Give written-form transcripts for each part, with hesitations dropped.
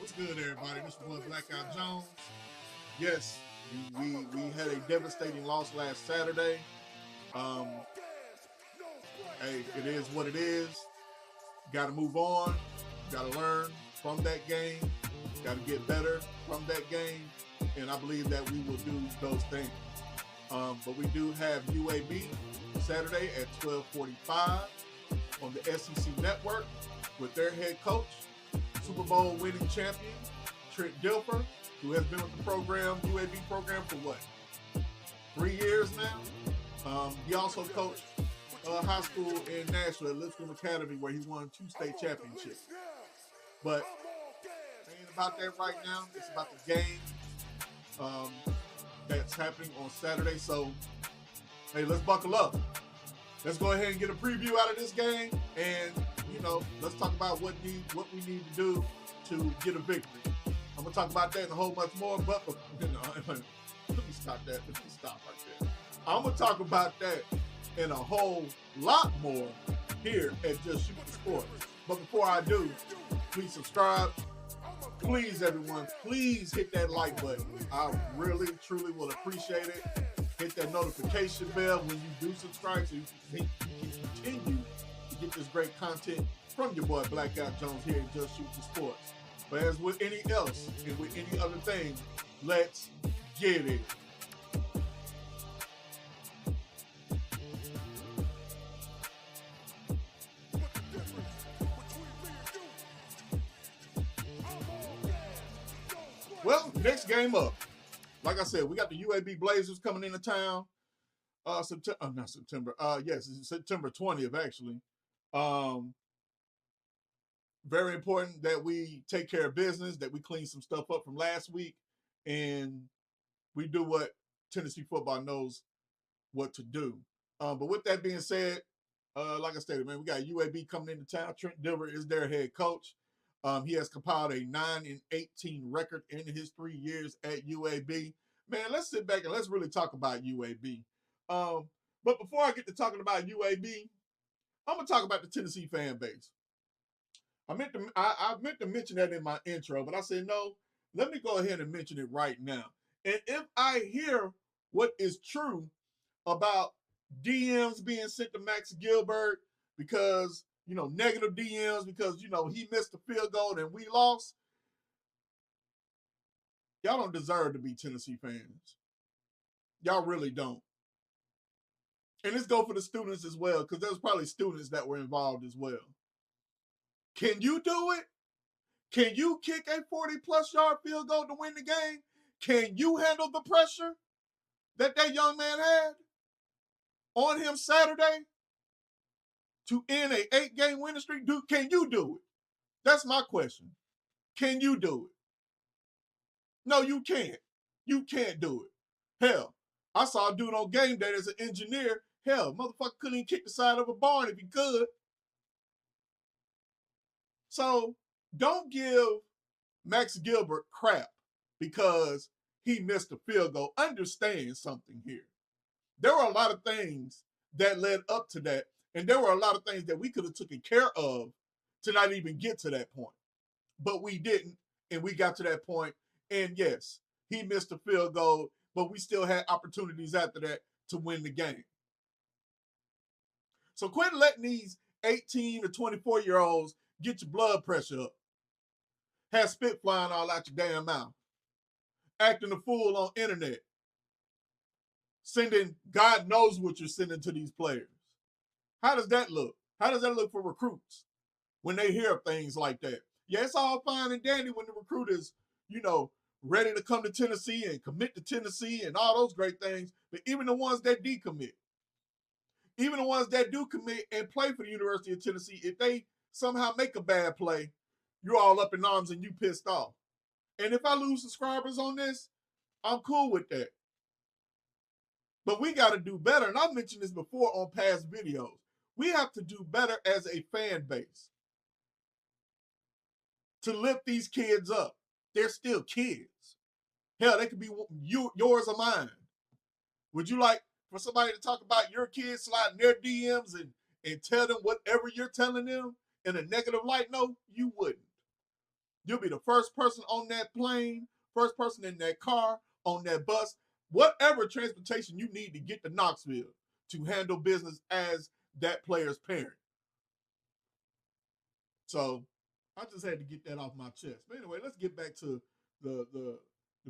What's good, everybody? This is boy Blkout Jones. Yes, we had a devastating loss last Saturday. Um, hey, it is what it is. Got to move on. Got to learn from that game. Got to get better from that game, and I believe that we will do those things. But we do have UAB Saturday at 12:45 on the SEC Network with their head coach, Super Bowl winning champion, Trent Dilfer, who has been with the program, UAB program, for what, 3 years now? He also coached high school in Nashville at Lipscomb Academy, where he won 2 state championships. But it ain't about that right now. It's about the game that's happening on Saturday. So, hey, let's buckle up. Let's go ahead and get a preview out of this game, and let's talk about what we need to do to get a victory. I'm gonna talk about that and a whole bunch more, but let me stop that. Let me stop right there. I'm gonna talk about that and a whole lot more here at Just Shoot the Sports. But before I do, please subscribe. Please, everyone, please hit that like button. I really, truly will appreciate it. Hit that notification bell when you do subscribe so you can continue to get this great content from your boy Blkout Jones here at Just Shoot the Sports. But as with any else and with any other thing, let's get it. Well, next game up. Like I said, we got the UAB Blazers coming into town. It's September 20th, actually. Very important that we take care of business, that we clean some stuff up from last week, and we do what Tennessee football knows what to do. But with that being said, like I stated, man, we got UAB coming into town. Trent Dilfer is their head coach. He has compiled a 9-18 record in his 3 years at UAB. Man, let's sit back and let's really talk about UAB. But before I get to talking about UAB, I'm gonna talk about the Tennessee fan base. I meant to mention that in my intro, but I said no. Let me go ahead and mention it right now. And if I hear what is true about DMs being sent to Max Gilbert because negative DMs because he missed the field goal and we lost, y'all don't deserve to be Tennessee fans. Y'all really don't. And this go for the students as well, because there's probably students that were involved as well. Can you do it? Can you kick a 40-plus yard field goal to win the game? Can you handle the pressure that young man had on him Saturday to end a 8-game winning streak? Can you do it? That's my question. Can you do it? No, you can't. You can't do it. Hell, I saw a dude on game day as an engineer. Hell, motherfucker couldn't even kick the side of a barn if he could. So don't give Max Gilbert crap because he missed a field goal. Understand something here. There were a lot of things that led up to that, and there were a lot of things that we could have taken care of to not even get to that point. But we didn't, and we got to that point. And yes, he missed a field goal, but we still had opportunities after that to win the game. So quit letting these 18 to 24-year-olds get your blood pressure up. Have spit flying all out your damn mouth. Acting a fool on internet. Sending God knows what you're sending to these players. How does that look? How does that look for recruits when they hear things like that? Yeah, it's all fine and dandy when the recruit is, ready to come to Tennessee and commit to Tennessee and all those great things. But even the ones that decommit, even the ones that do commit and play for the University of Tennessee, if they somehow make a bad play, you're all up in arms and you pissed off. And if I lose subscribers on this, I'm cool with that. But we got to do better. And I've mentioned this before on past videos. We have to do better as a fan base to lift these kids up. They're still kids. Hell, they could be yours or mine. Would you like for somebody to talk about your kids sliding their DMs and tell them whatever you're telling them in a negative light? No, you wouldn't. You'll be the first person on that plane, first person in that car, on that bus, whatever transportation you need to get to Knoxville to handle business as that player's parent. So I just had to get that off my chest. But anyway, let's get back to the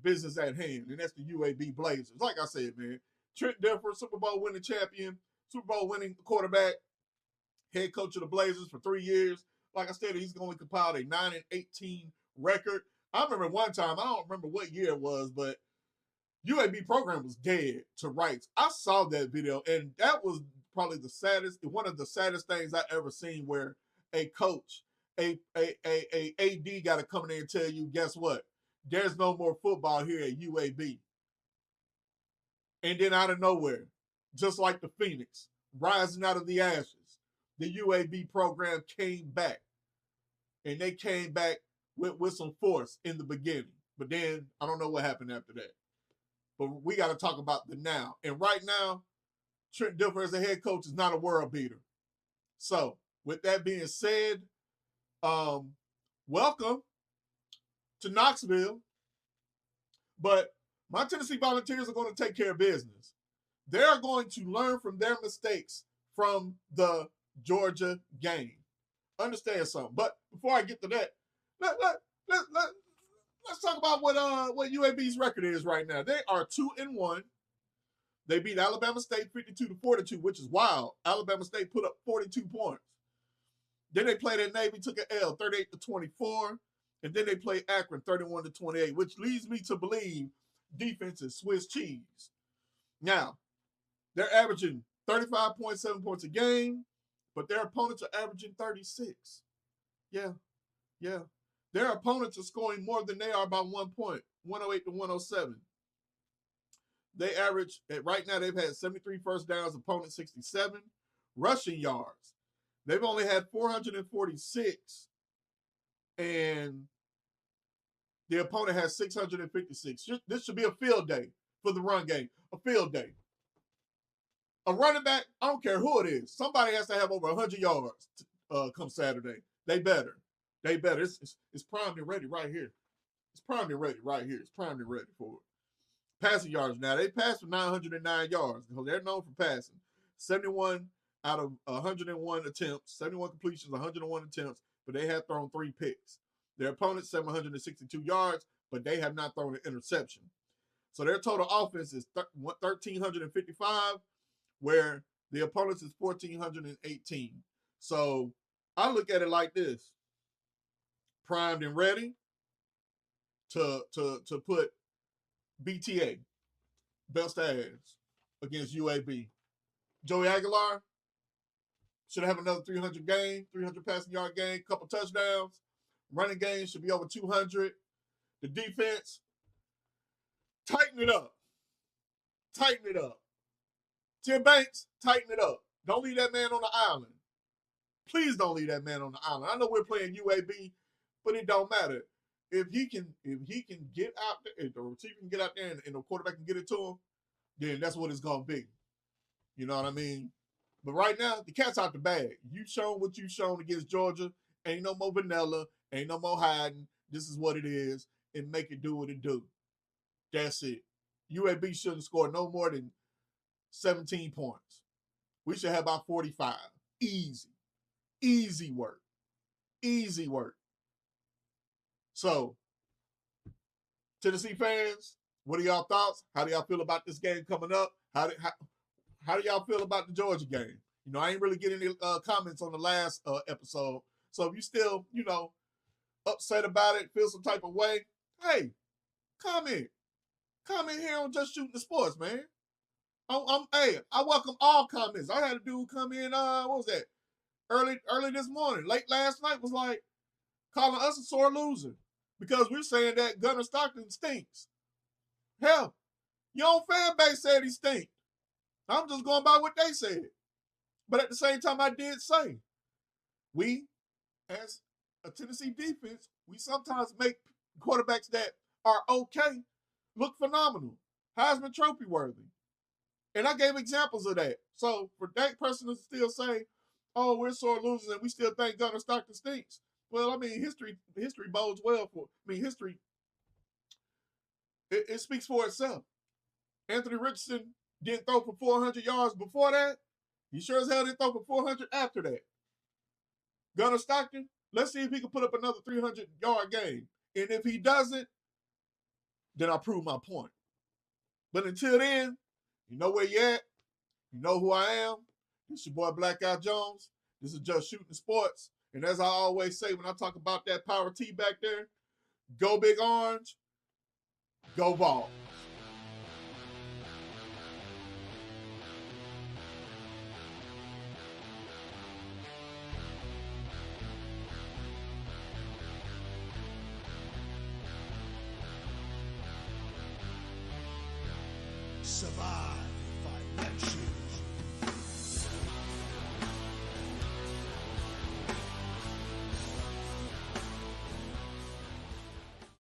business at hand, and that's the UAB Blazers. Like I said, man, Trent Dilfer, Super Bowl winning champion, Super Bowl winning quarterback, head coach of the Blazers for 3 years. Like I said, he's going to compile a 9-18 record. I remember one time, I don't remember what year it was, but UAB program was dead to rights. I saw that video, and that was probably one of the saddest things I ever seen, where a coach, a AD got to come in there and tell you, guess what? There's no more football here at UAB. And then out of nowhere, just like the Phoenix, rising out of the ashes, the UAB program came back. And they came back with some force in the beginning. But then I don't know what happened after that. But we got to talk about the now. And right now, Trent Dilfer as a head coach is not a world beater. So with that being said, welcome to Knoxville. But my Tennessee Volunteers are going to take care of business. They're going to learn from their mistakes from the Georgia game. Understand something. But before I get to that, let's talk about what UAB's record is right now. They are 2-1. They beat Alabama State 52-42, which is wild. Alabama State put up 42 points. Then they played at Navy, took an L, 38-24. And then they played Akron, 31-28, which leads me to believe defense is Swiss cheese. Now, they're averaging 35.7 points a game, but their opponents are averaging 36. Yeah. Their opponents are scoring more than they are by 1 point, 108-107. They average, right now they've had 73 first downs, opponent 67. Rushing yards, they've only had 446, and the opponent has 656. This should be a field day for the run game, a field day. A running back, I don't care who it is, somebody has to have over 100 yards come Saturday. They better. It's primed and ready right here. It's primed and ready right here. It's primed and ready for it. Passing yards now. They passed for 909 yards. They're known for passing. 71 out of 101 attempts, 71 completions, 101 attempts, but they have thrown 3 picks. Their opponent, 762 yards, but they have not thrown an interception. So their total offense is 1,355, where the opponent's is 1,418. So I look at it like this. Primed and ready to put BTA, best ass, against UAB. Joey Aguilar should have another 300 passing yard game, couple touchdowns. Running game should be over 200. The defense, tighten it up. Tim Banks, tighten it up. Don't leave that man on the island. Please don't leave that man on the island. I know we're playing UAB, but it don't matter. If he can get out there, if the receiver can get out there and the quarterback can get it to him, then that's what it's gonna be. You know what I mean? But right now, the cat's out the bag. You've shown what you've shown against Georgia. Ain't no more vanilla. Ain't no more hiding. This is what it is, and make it do what it do. That's it. UAB shouldn't score no more than 17 points. We should have about 45. Easy work. So, Tennessee fans, what are y'all thoughts? How do y'all feel about this game coming up? How do y'all feel about the Georgia game? You know, I ain't really getting any comments on the last episode. So if you still, upset about it, feel some type of way, hey, comment. Comment here on Just Shooting the Sports, man. I welcome all comments. I had a dude come in, what was that? Early this morning, late last night, was like calling us a sore loser because we're saying that Gunnar Stockton stinks. Hell, your own fan base said he stinks. I'm just going by what they said. But at the same time, I did say, we, as a Tennessee defense, we sometimes make quarterbacks that are okay look phenomenal, Heisman Trophy worthy. And I gave examples of that. So for that person to still say, oh, we're sore losers and we still think Gunnar Stockton stinks, Well, I mean, history bodes well for. I mean, history. It speaks for itself. Anthony Richardson didn't throw for 400 yards before that. He sure as hell didn't throw for 400 after that. Gunnar Stockton, let's see if he can put up another 300-yard game. And if he doesn't, then I prove my point. But until then, you know where you at. You know who I am. It's your boy Blkout Jones. This is Just Shooting Sports. And as I always say when I talk about that power T back there, go Big Orange, go Vols.